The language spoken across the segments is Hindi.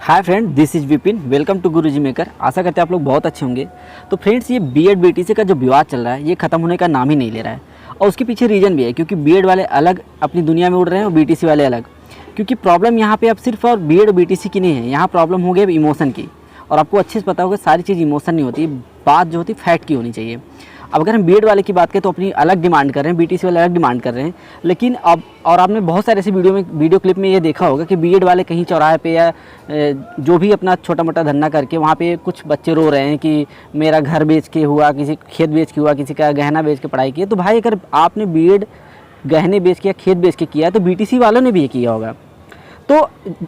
Hi friend, this is Vipin. Welcome to Guruji maker. आशा करते हैं आप लोग बहुत अच्छे होंगे। तो फ्रेंड्स, ये बीएड बीटीसी का जो विवाद चल रहा है ये ख़त्म होने का नाम ही नहीं ले रहा है। और उसके पीछे रीज़न भी है, क्योंकि बीएड वाले अलग अपनी दुनिया में उड़ रहे हैं और बीटीसी वाले अलग। क्योंकि प्रॉब्लम यहाँ पे अब सिर्फ और बीएड और बीटीसी की नहीं है, यहाँ प्रॉब्लम हो गई अब इमोशन की। और आपको अच्छे से पता होगा सारी चीज़ इमोशन नहीं होती, बात जो होती है फैक्ट की होनी चाहिए। अब अगर हम बीएड वाले की बात करें तो अपनी अलग डिमांड कर रहे हैं, बीटीसी वाले अलग डिमांड कर रहे हैं। लेकिन अब और आपने बहुत सारे ऐसे वीडियो क्लिप में ये देखा होगा कि बीएड वाले कहीं चौराहे पे या जो भी अपना छोटा मोटा धंधा करके वहाँ पे कुछ बच्चे रो रहे हैं कि मेरा घर बेच के हुआ, किसी खेत बेच के हुआ, किसी का गहना बेच के पढ़ाई की। तो भाई, अगर आपने बीएड गहने बेच के या खेत बेच के किया है तो बीटीसी वालों ने भी ये किया होगा। तो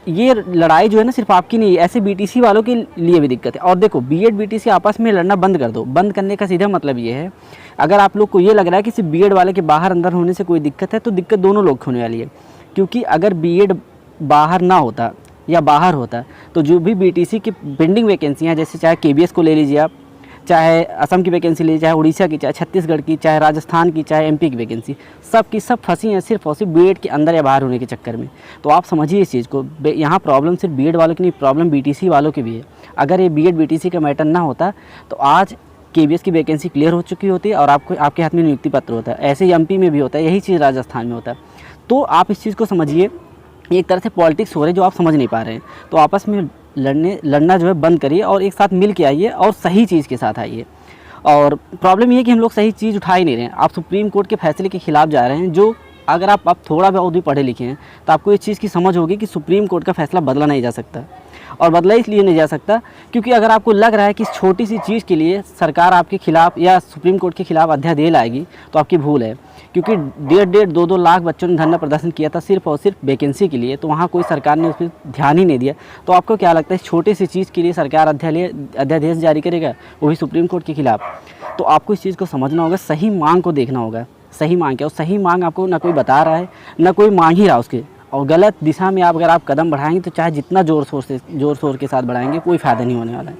ये लड़ाई जो है ना सिर्फ आपकी नहीं, ऐसे बीटीसी वालों के लिए भी दिक्कत है। और देखो, बीएड बीटीसी आपस में लड़ना बंद कर दो। बंद करने का सीधा मतलब ये है, अगर आप लोग को ये लग रहा है कि सिर्फ बीएड वाले के बाहर अंदर होने से कोई दिक्कत है, तो दिक्कत दोनों लोग होने वाली है। क्योंकि अगर बीएड बाहर ना होता या बाहर होता तो जो भी बीटीसी की पेंडिंग वैकेंसियाँ, जैसे चाहे केबीएस को ले लीजिए आप, चाहे असम की वैकेंसी लीजिए, चाहे उड़ीसा की, चाहे छत्तीसगढ़ की, चाहे राजस्थान की, चाहे एमपी की वैकेंसी, सब की सब फंसी हैं सिर्फ और सिर्फ बीएड के अंदर या बाहर होने के चक्कर में। तो आप समझिए इस चीज़ को, यहाँ प्रॉब्लम सिर्फ बीएड वालों की नहीं, प्रॉब्लम बीटीसी वालों की भी है। अगर ये बीएड बीटीसी का मैटर ना होता तो आज केबीएस की वैकेंसी क्लियर हो चुकी होती है और आपके हाथ में नियुक्ति पत्र होता है। ऐसे ही एमपी में भी होता है, यही चीज़ राजस्थान में होता है। तो आप इस चीज़ को समझिए, एक तरह से पॉलिटिक्स हो रहे जो आप समझ नहीं पा रहे हैं। तो आपस में लड़ना जो है बंद करिए और एक साथ मिल के आइए और सही चीज़ के साथ आइए। और प्रॉब्लम ये है कि हम लोग सही चीज़ उठा ही नहीं रहे हैं। आप सुप्रीम कोर्ट के फैसले के खिलाफ जा रहे हैं, जो अगर आप थोड़ा बहुत भी पढ़े लिखे हैं तो आपको इस चीज़ की समझ होगी कि सुप्रीम कोर्ट का फैसला बदला नहीं जा सकता। और बदला इसलिए नहीं जा सकता क्योंकि अगर आपको लग रहा है कि इस छोटी सी चीज़ के लिए सरकार आपके खिलाफ या सुप्रीम कोर्ट के खिलाफ अध्यादेश लाएगी, तो आपकी भूल है। क्योंकि 1.5-2 लाख बच्चों ने धरना प्रदर्शन किया था सिर्फ और सिर्फ वैकेंसी के लिए, तो वहाँ कोई सरकार ने उस पर ध्यान ही नहीं दिया। तो आपको क्या लगता है इस छोटी सी चीज़ के लिए सरकार अध्यादेश जारी करेगा, वो भी सुप्रीम कोर्ट के खिलाफ? तो आपको इस चीज़ को समझना होगा, सही मांग को देखना होगा। सही मांग क्या, और सही मांग आपको ना कोई बता रहा है ना कोई मांग ही रहा उसके। और गलत दिशा में अगर आप कदम बढ़ाएंगे तो चाहे जितना जोर शोर के साथ बढ़ाएंगे, कोई फ़ायदा नहीं होने वाला है।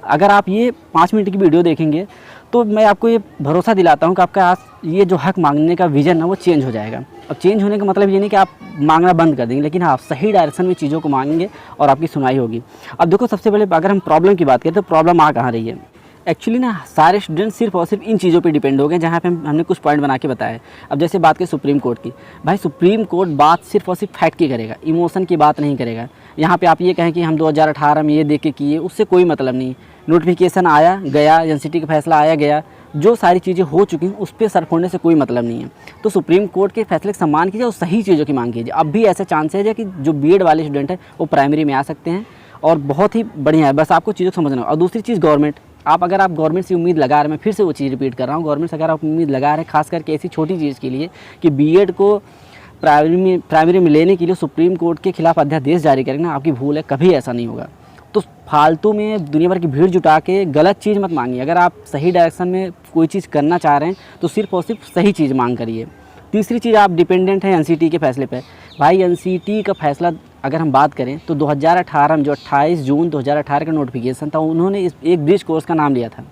अगर आप ये 5 मिनट की वीडियो देखेंगे तो मैं आपको ये भरोसा दिलाता हूँ कि आपका आज ये जो हक मांगने का विज़न है वो चेंज हो जाएगा। अब चेंज होने का मतलब ये नहीं कि आप मांगना बंद कर देंगे, लेकिन आप सही डायरेक्शन में चीज़ों को मांगेंगे और आपकी सुनवाई होगी। अब देखो, सबसे पहले अगर हम प्रॉब्लम की बात करें तो प्रॉब्लम आ कहाँ रही है। एक्चुअली ना सारे स्टूडेंट सिर्फ और सिर्फ इन चीज़ों पे डिपेंड हो गए, जहाँ पे हमने कुछ पॉइंट बना के बताया। अब जैसे बात करें सुप्रीम कोर्ट की, भाई सुप्रीम कोर्ट बात सिर्फ और सिर्फ फैक्ट की करेगा, इमोशन की बात नहीं करेगा। यहाँ पे आप ये कहें कि हम 2018 में ये देख के किए, उससे कोई मतलब नहीं। नोटिफिकेशन आया गया, एनसीटी का फैसला आया गया, जो सारी चीज़ें हो चुकी हैं उस पर सर फोड़ने से कोई मतलब नहीं है। तो सुप्रीम कोर्ट के फैसले का सम्मान कीजिए और सही चीज़ों की मांग कीजिए। अब भी ऐसा चांसेज है कि जो बीएड वाले स्टूडेंट हैं वो प्राइमरी में आ सकते हैं और बहुत ही बढ़िया है। बस आपको चीज़ों को समझना। और दूसरी चीज़, गवर्नमेंट, अगर आप गवर्नमेंट से उम्मीद लगा रहे हैं, मैं फिर से वो चीज़ रिपीट कर रहा हूँ, गवर्नमेंट से अगर आप उम्मीद लगा रहे हैं खास करके ऐसी छोटी चीज़ के लिए कि बीएड को प्राइमरी में लेने के लिए सुप्रीम कोर्ट के खिलाफ अध्यादेश जारी करेंगे ना, आपकी भूल है, कभी ऐसा नहीं होगा। तो फालतू में दुनिया भर की भीड़ जुटा के गलत चीज़ मत मांगिए। अगर आप सही डायरेक्शन में कोई चीज़ करना चाह रहे हैं तो सिर्फ और सिर्फ सही चीज़ मांग करिए। तीसरी चीज़, आप डिपेंडेंट हैं एनसीटी के फैसले पे। भाई, एनसीटी का फैसला अगर हम बात करें तो 2018 में जो 28 जून 2018 का नोटिफिकेशन था, उन्होंने इस एक ब्रिज कोर्स का नाम लिया था।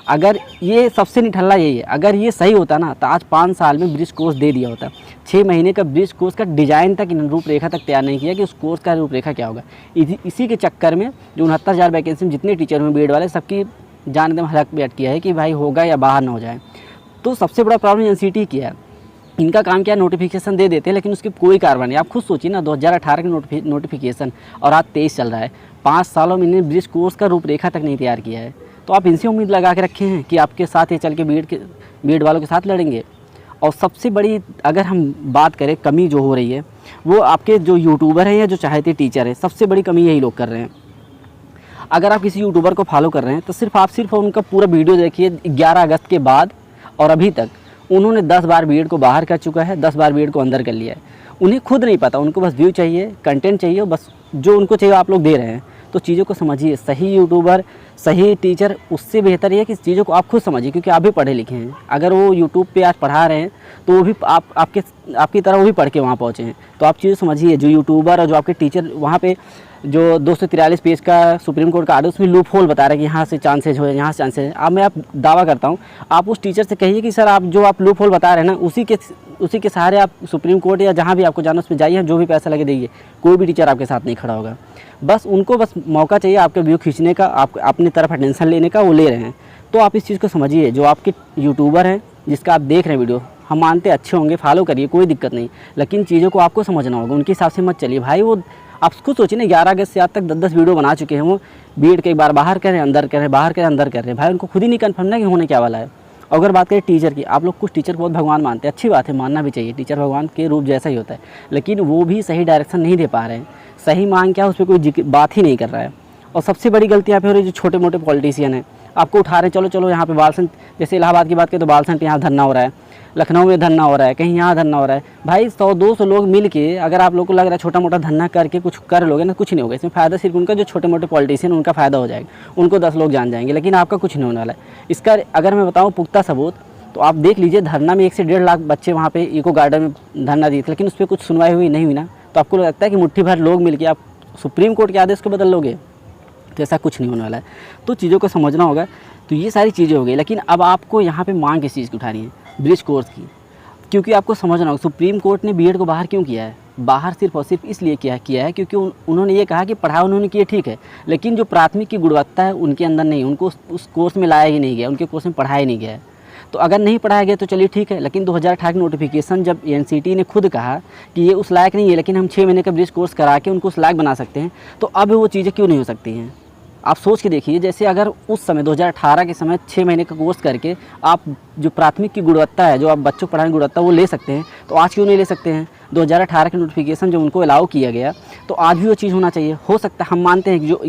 अगर ये सबसे निठल्ला यही है, अगर ये सही होता ना तो आज 5 साल में ब्रिज कोर्स दे दिया होता। 6 महीने का ब्रिज कोर्स का डिज़ाइन तक, रूपरेखा तक तैयार नहीं किया कि उस कोर्स का रूपरेखा क्या होगा। इसी के चक्कर में जो 69,000 वैकेंसी में जितने टीचर हुए बीएड वाले, सबकी जान एकदम हलक बैठ किया है कि भाई होगा या बाहर ना हो जाए। तो सबसे बड़ा प्रॉब्लम एनसीटी की है। इनका काम क्या है, नोटिफिकेशन दे देते हैं लेकिन उसकी कोई कार्रवाई नहीं। आप खुद सोचिए ना, 2018 का नोटिफिकेशन और आज 23 चल रहा है। 5 सालों में इन्हें ब्रिज कोर्स का रूपरेखा तक नहीं तैयार किया है। तो आप इनसे उम्मीद लगा के रखे हैं कि आपके साथ ये चल के बीएड वालों के साथ लड़ेंगे। और सबसे बड़ी अगर हम बात करें कमी जो हो रही है, वो आपके जो यूट्यूबर हैं या जो चाहते टीचर हैं, सबसे बड़ी कमी यही लोग कर रहे हैं। अगर आप किसी यूट्यूबर को फॉलो कर रहे हैं तो सिर्फ उनका पूरा वीडियो देखिए 11 अगस्त के बाद और अभी तक उन्होंने 10 बार बीएड को बाहर कर चुका है, 10 बार बीएड को अंदर कर लिया है। उन्हें खुद नहीं पता, उनको बस व्यू चाहिए, कंटेंट चाहिए, बस जो उनको चाहिए आप लोग दे रहे हैं। तो चीज़ों को समझिए, सही यूट्यूबर, सही टीचर, उससे बेहतर ये है कि चीज़ों को आप खुद समझिए, क्योंकि आप भी पढ़े लिखे हैं। अगर वो यूट्यूब पे आज पढ़ा रहे हैं तो वो भी आपकी तरह वो भी पढ़ के वहाँ पहुँचे हैं। तो आप चीज़ें समझिए, जो यूट्यूबर और जो आपके टीचर वहाँ पे जो 243 पेज का सुप्रीम कोर्ट का आर्डर, उसमें लूप होल बता रहा है कि यहाँ से चांसेज हो, यहाँ से चांसेज है। अब मैं आप दावा करता हूँ, आप उस टीचर से कहिए कि सर आप जो आप लूप होल बता रहे हैं ना, उसी के सहारे आप सुप्रीम कोर्ट या जहाँ भी आपको जाना उसमें जाइए, जो भी पैसा लगे दीजिए, कोई भी टीचर आपके साथ नहीं खड़ा होगा। बस उनको बस मौका चाहिए आपका व्यू खींचने का, आप अपनी तरफ अटेंशन लेने का, वो ले रहे हैं। तो आप इस चीज़ को समझिए, जो आपके यूट्यूबर हैं जिसका आप देख रहे हैं वीडियो, हम मानते हैं अच्छे होंगे, फॉलो करिए, कोई दिक्कत नहीं, लेकिन चीज़ों को आपको समझना होगा, उनके हिसाब से मत चलिए भाई। वो आप खुद सोचिए ना, 11 अगस्त से आज तक 10-10 वीडियो बना चुके हैं, वो बीएड के एक बार बाहर कर रहे हैं, अंदर कर रहे हैं, बाहर कर रहे हैं, अंदर कर रहे हैं। भाई उनको खुद ही नहीं कन्फर्म ना कि होने क्या वाला है। अगर बात करें टीचर की, आप लोग कुछ टीचर को बहुत भगवान मानते हैं, अच्छी बात है, मानना भी चाहिए, टीचर भगवान के रूप जैसा ही होता है, लेकिन वो भी सही डायरेक्शन नहीं दे पा रहे हैं। सही मांग क्या है, उस पर कोई बात ही नहीं कर रहा है। और सबसे बड़ी गलती यहाँ पे हो रही है, जो छोटे मोटे पॉलिटिशियन हैं, आपको उठा रहे हैं, चलो चलो यहाँ पे बालसंत, जैसे इलाहाबाद की बात करें तो बालसंत यहाँ धरना हो रहा है, लखनऊ में धरना हो रहा है, कहीं यहाँ धरना हो रहा है। भाई 100-200 लोग मिल के अगर आप लोग को लग रहा है छोटा मोटा धरना करके कुछ कर लोगे ना, कुछ नहीं होगा। इसमें फ़ायदा सिर्फ उनका, जो छोटे मोटे पॉलिटिशियन, उनका फ़ायदा हो जाएगा, उनको 10 लोग जान जाएंगे, लेकिन आपका कुछ नहीं होने वाला है। इसका अगर मैं बताऊँ पुख्ता सबूत, तो आप देख लीजिए, धरना में 1 से 1.5 लाख बच्चे वहाँ पे इको गार्डन में धरना दिए थे, लेकिन उस पर कुछ सुनवाई हुई नहीं हुई ना। तो आपको लगता है कि मुट्ठी भर लोग मिलकर आप सुप्रीम कोर्ट के आदेश को बदल लोगे? तो ऐसा कुछ नहीं होने वाला है। तो चीज़ों को समझना होगा। तो ये सारी चीज़ें हो गई, लेकिन अब आपको यहाँ पे मांग किस चीज़ की उठानी है? ब्रिज कोर्स की। क्योंकि आपको समझना होगा, सुप्रीम कोर्ट ने बीएड को बाहर क्यों किया है? बाहर सिर्फ और सिर्फ इसलिए किया है क्योंकि उन्होंने ये कहा कि पढ़ाई उन्होंने की है, ठीक है, लेकिन जो प्राथमिक की गुणवत्ता है उनके अंदर नहीं, उनको उस कोर्स में लाया ही नहीं गया, उनके कोर्स में पढ़ाया नहीं गया है। तो अगर नहीं पढ़ाया गया तो चलिए ठीक है, लेकिन 2018 की नोटिफिकेशन जब एनसीटी ने खुद कहा कि ये उस लायक नहीं है, लेकिन हम 6 महीने का ब्रिज कोर्स करा के उनको उस लायक बना सकते हैं, तो अब वो चीज़ें क्यों नहीं हो सकती हैं? आप सोच के देखिए, जैसे अगर उस समय 2018 के समय 6 महीने का कोर्स करके आप जो प्राथमिक की गुणवत्ता है, जो आप बच्चों को पढ़ाने की गुणवत्ता वो ले सकते हैं, तो आज क्यों नहीं ले सकते हैं? 2018 की नोटिफिकेशन जो उनको अलाउ किया गया, तो आज भी वो चीज़ होना चाहिए। हो सकता है, हम मानते हैं कि जो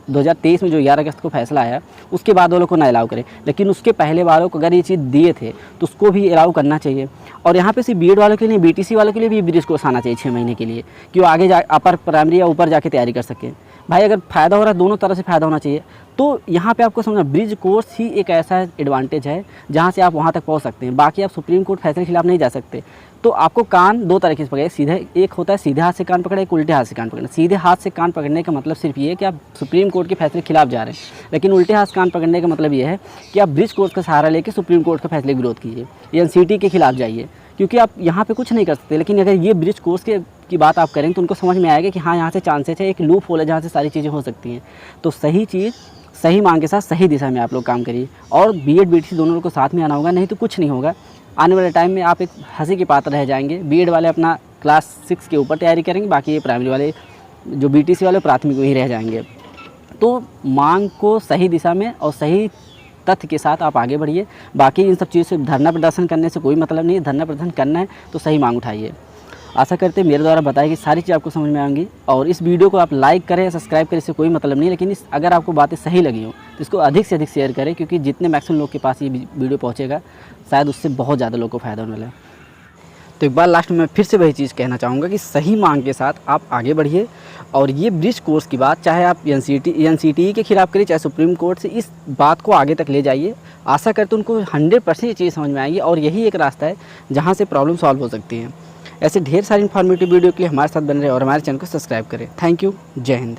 2023 में जो 11 अगस्त को फैसला आया, उसके बाद वालों को ना अलाउ करें, लेकिन उसके पहले वालों को अगर ये चीज़ दिए थे तो उसको भी अलाउ करना चाहिए। और यहाँ पे सिर्फ बीएड वालों के लिए, बीटीसी वालों के लिए भी ब्रिज कोर्स आना चाहिए 6 महीने के लिए, कि वो आगे जा अपर प्राइमरी या ऊपर जाके तैयारी कर सकें। भाई अगर फ़ायदा हो रहा है, दोनों तरह से फ़ायदा होना चाहिए। तो यहाँ पे आपको समझना, ब्रिज कोर्स ही एक ऐसा एडवांटेज है जहाँ से आप वहाँ तक पहुँच सकते हैं। बाकी आप सुप्रीम कोर्ट फैसले के खिलाफ नहीं जा सकते। तो आपको कान 2 तरीके से पकड़े, सीधे एक होता है सीधे हाथ से कान पकड़े, एक उल्टे हाथ से कान पकड़ना। सीधे हाथ से कान पकड़ने का मतलब सिर्फ ये है कि आप सुप्रीम कोर्ट के फैसले के खिलाफ जा रहे हैं, लेकिन उल्टे हाथ से कान पकड़ने का मतलब ये है कि आप ब्रिज कोर्स का सहारा लेकर सुप्रीम कोर्ट के फैसले की विरोध कीजिए, एनसीटी के खिलाफ जाइए, क्योंकि आप यहाँ पे कुछ नहीं कर सकते। लेकिन अगर ये ब्रिज कोर्स की बात आप करें तो उनको समझ में आएगा कि हाँ, यहाँ से चांसेस है, एक लूप होल है जहाँ से सारी चीज़ें हो सकती हैं। तो सही चीज़, सही मांग के साथ सही दिशा में आप लोग काम करिए, और बीएड बीटीसी दोनों लोग को साथ में आना होगा, नहीं तो कुछ नहीं होगा। आने वाले टाइम में आप एक हंसी के पात्र रह जाएंगे। बीएड वाले अपना क्लास 6 के ऊपर तैयारी करेंगे, बाकी ये प्राइमरी वाले, जो बीटीसी वाले, प्राथमिक में ही रह जाएंगे। तो मांग को सही दिशा में और सही तथ्य के साथ आप आगे बढ़िए। बाकी इन सब चीज़ों से, धरना प्रदर्शन करने से कोई मतलब नहीं है। धरना प्रदर्शन करना है तो सही मांग उठाइए। आशा करते हैं मेरे द्वारा बताई गई सारी चीज़ आपको समझ में आएंगी, और इस वीडियो को आप लाइक करें, सब्सक्राइब करें, इससे कोई मतलब नहीं, लेकिन अगर आपको बातें सही लगी हो तो इसको अधिक से अधिक शेयर करें, क्योंकि जितने मैक्सिमम लोग के पास ये वीडियो पहुँचेगा, शायद उससे बहुत ज़्यादा लोगों को फ़ायदा होने वाला है। तो एक बार लास्ट में मैं फिर से वही चीज़ कहना चाहूँगा कि सही मांग के साथ आप आगे बढ़िए। और ये ब्रिज कोर्स की बात, चाहे आप एनसीटी के खिलाफ करिए, चाहे सुप्रीम कोर्ट से, इस बात को आगे तक ले जाइए। आशा करते उनको 100% ये चीज़ समझ में आएगी, और यही एक रास्ता है जहाँ से प्रॉब्लम सॉल्व हो सकती है। ऐसे ढेर सारी इन्फॉर्मेटिव वीडियो के लिए हमारे साथ बन रहे और हमारे चैनल को सब्सक्राइब करें। Thank you. जय हिंद।